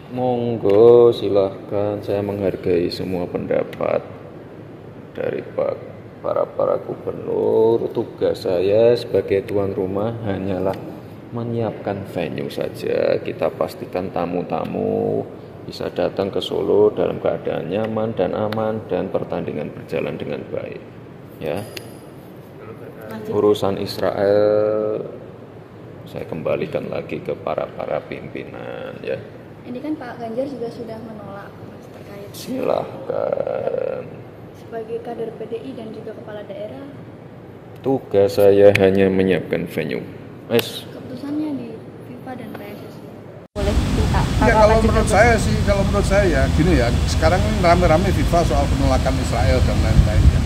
Monggo silahkan, saya menghargai semua pendapat dari para gubernur. Tugas saya sebagai tuan rumah hanyalah menyiapkan venue saja. Kita pastikan tamu-tamu bisa datang ke Solo dalam keadaan nyaman dan aman dan pertandingan berjalan dengan baik. Ya, urusan Israel saya kembalikan lagi ke para pimpinan ya. Ini kan Pak Ganjar juga sudah menolak terkait. Silahkan. Sebagai kader PDI dan juga kepala daerah, Tugas saya hanya menyiapkan venue. keputusannya di FIFA dan PSSI. Boleh minta Ya kalau menurut saya ya gini ya, sekarang ini rame-rame FIFA soal penolakan Israel dan lain-lain ya.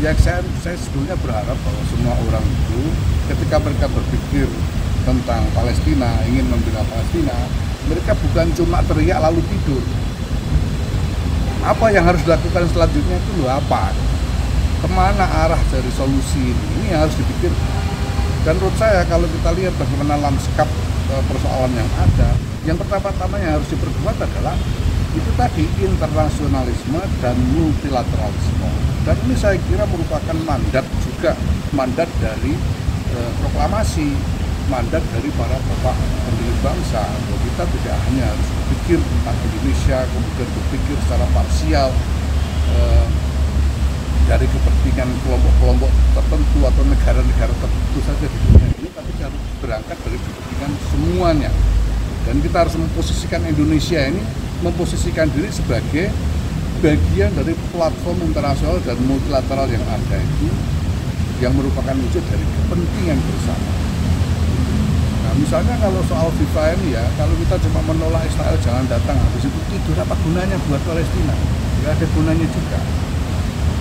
Yang saya sebetulnya berharap bahwa semua orang itu ketika mereka berpikir tentang Palestina, ingin membela Palestina, mereka bukan cuma teriak lalu tidur. Apa yang harus dilakukan selanjutnya itu loh apa? Kemana arah dari solusi ini? Ini yang harus dipikirkan. Dan menurut saya kalau kita lihat bagaimana lanskap persoalan yang ada, yang pertama-tama yang harus diperkuat adalah itu tadi internasionalisme dan multilateralisme. Dan ini saya kira merupakan mandat dari proklamasi, mandat dari para bapak pendiri bangsa. Bahwa kita tidak hanya harus berpikir tentang Indonesia, kemudian berpikir secara parsial dari kepentingan kelompok-kelompok tertentu atau negara-negara tertentu saja di dunia ini, tapi harus berangkat dari kepentingan semuanya. Dan kita harus memposisikan Indonesia ini, memposisikan diri sebagai bagian dari platform internasional dan multilateral yang ada itu, yang merupakan wujud dari kepentingan bersama. Nah misalnya kalau soal FIFA ini ya, kalau kita cuma menolak Israel jangan datang, habis itu tidur, apa gunanya buat Palestina? Tidak ada gunanya juga.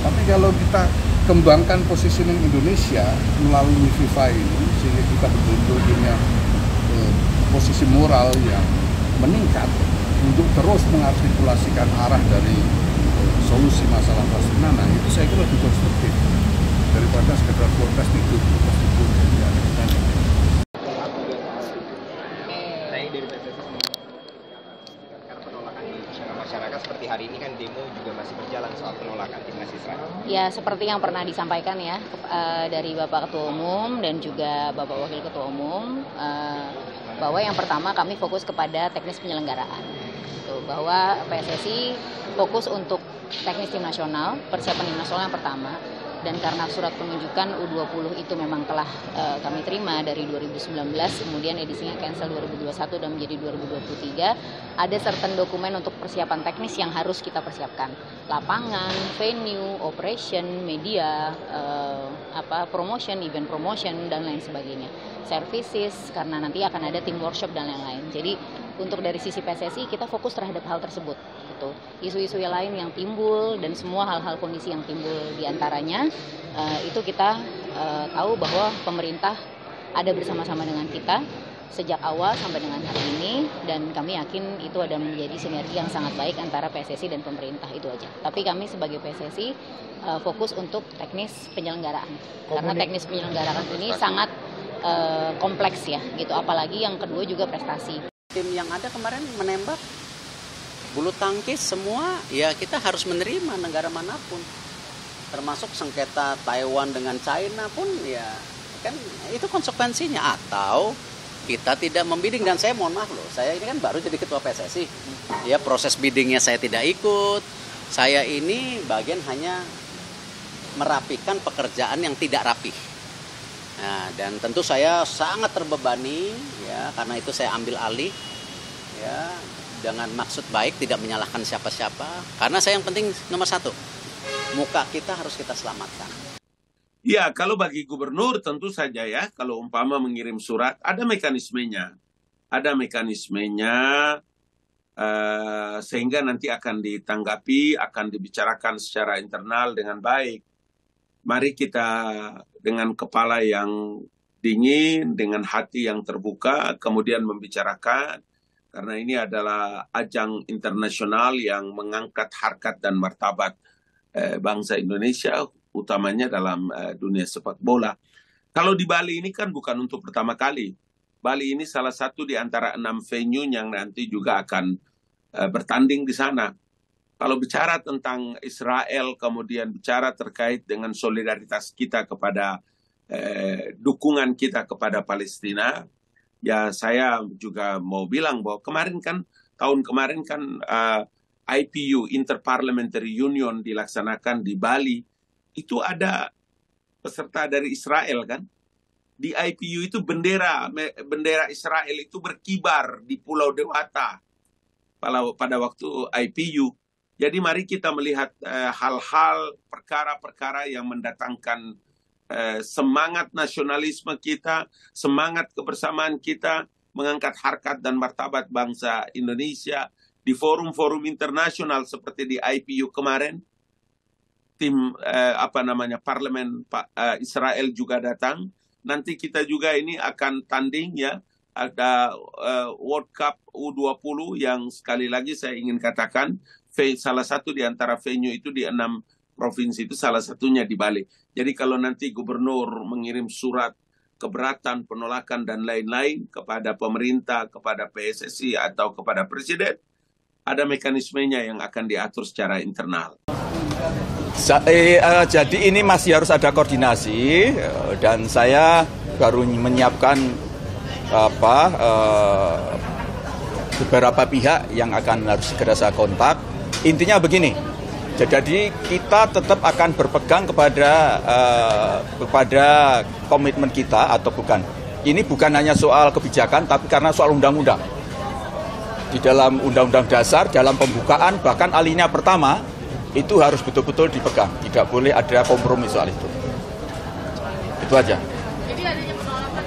Tapi kalau kita kembangkan positioning Indonesia melalui FIFA ini, sehingga kita betul-betul punya posisi moral yang meningkat untuk terus mengartikulasikan arah dari solusi masalah Palestina, nah itu saya kira lebih konstruktif daripada sekedar protes tidur. Karena penolakan di masyarakat seperti hari ini kan demo juga masih berjalan soal penolakan timnas Israel. Ya seperti yang pernah disampaikan ya dari Bapak Ketua Umum dan juga Bapak Wakil Ketua Umum, bahwa yang pertama kami fokus kepada teknis penyelenggaraan, bahwa PSSI fokus untuk teknis tim nasional, persiapan tim nasional yang pertama. Dan karena surat penunjukan U20 itu memang telah kami terima dari 2019, kemudian edisinya cancel 2021 dan menjadi 2023, ada certain dokumen untuk persiapan teknis yang harus kita persiapkan. Lapangan, venue, operation, media, promotion, event promotion, dan lain sebagainya. Services, karena nanti akan ada tim workshop dan lain-lain. Jadi untuk dari sisi PSSI kita fokus terhadap hal tersebut. Isu-isu yang lain yang timbul dan semua hal-hal kondisi yang timbul diantaranya itu kita tahu bahwa pemerintah ada bersama-sama dengan kita sejak awal sampai dengan hari ini, dan kami yakin itu ada menjadi sinergi yang sangat baik antara PSSI dan pemerintah, itu aja. Tapi kami sebagai PSSI fokus untuk teknis penyelenggaraan, karena teknis penyelenggaraan ini sangat kompleks ya, gitu. Apalagi yang kedua juga prestasi. Tim yang ada kemarin menembak bulu tangkis semua, ya kita harus menerima negara manapun, termasuk sengketa Taiwan dengan China pun ya kan itu konsekuensinya. Atau kita tidak membidding, dan saya mohon maaf loh, saya ini kan baru jadi ketua PSSI ya, proses biddingnya saya tidak ikut. Saya ini bagian hanya merapikan pekerjaan yang tidak rapih. Nah, dan tentu saya sangat terbebani ya, karena itu saya ambil alih ya, dengan maksud baik, tidak menyalahkan siapa-siapa. Karena saya yang penting nomor satu, muka kita harus kita selamatkan. Ya, kalau bagi gubernur tentu saja ya, kalau umpama mengirim surat, ada mekanismenya. Ada mekanismenya sehingga nanti akan ditanggapi, akan dibicarakan secara internal dengan baik. Mari kita dengan kepala yang dingin, dengan hati yang terbuka, kemudian membicarakan. Karena ini adalah ajang internasional yang mengangkat harkat dan martabat bangsa Indonesia, utamanya dalam dunia sepak bola. Kalau di Bali ini kan bukan untuk pertama kali. Bali ini salah satu di antara 6 venue yang nanti juga akan bertanding di sana. Kalau bicara tentang Israel, kemudian bicara terkait dengan solidaritas kita kepada dukungan kita kepada Palestina, ya saya juga mau bilang bahwa tahun kemarin kan IPU, Interparliamentary Union, dilaksanakan di Bali. Itu ada peserta dari Israel kan. Di IPU itu bendera Israel itu berkibar di Pulau Dewata pada waktu IPU. Jadi mari kita melihat hal-hal, perkara-perkara yang mendatangkan semangat nasionalisme kita, semangat kebersamaan kita, mengangkat harkat dan martabat bangsa Indonesia di forum-forum internasional seperti di IPU kemarin. Tim parlemen Israel juga datang. Nanti kita juga ini akan tanding ya, ada World Cup U20 yang sekali lagi saya ingin katakan salah satu di antara venue itu di 6 provinsi itu salah satunya di Bali. Jadi kalau nanti gubernur mengirim surat keberatan, penolakan dan lain-lain kepada pemerintah, kepada PSSI atau kepada presiden, ada mekanismenya yang akan diatur secara internal. Jadi ini masih harus ada koordinasi dan saya baru menyiapkan beberapa pihak yang akan harus segera saya kontak. Intinya begini, jadi kita tetap akan berpegang kepada komitmen kita atau bukan. Ini bukan hanya soal kebijakan, tapi karena soal undang-undang. Di dalam undang-undang dasar, dalam pembukaan, bahkan alinea pertama, itu harus betul-betul dipegang. Tidak boleh ada kompromi soal itu. Itu aja. Jadi adanya penolakan,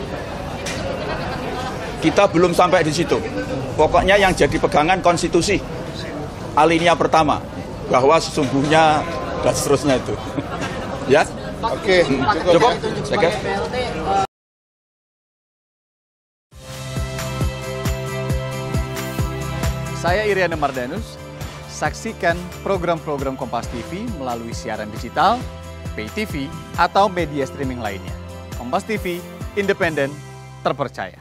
kita belum sampai di situ. Pokoknya yang jadi pegangan konstitusi. Alinea pertama. Bahwa sesungguhnya dan seterusnya itu. Ya? Oke, cukup. Saya Iriana Mardanus. Saksikan program-program Kompas TV melalui siaran digital, pay TV, atau media streaming lainnya. Kompas TV, independen, terpercaya.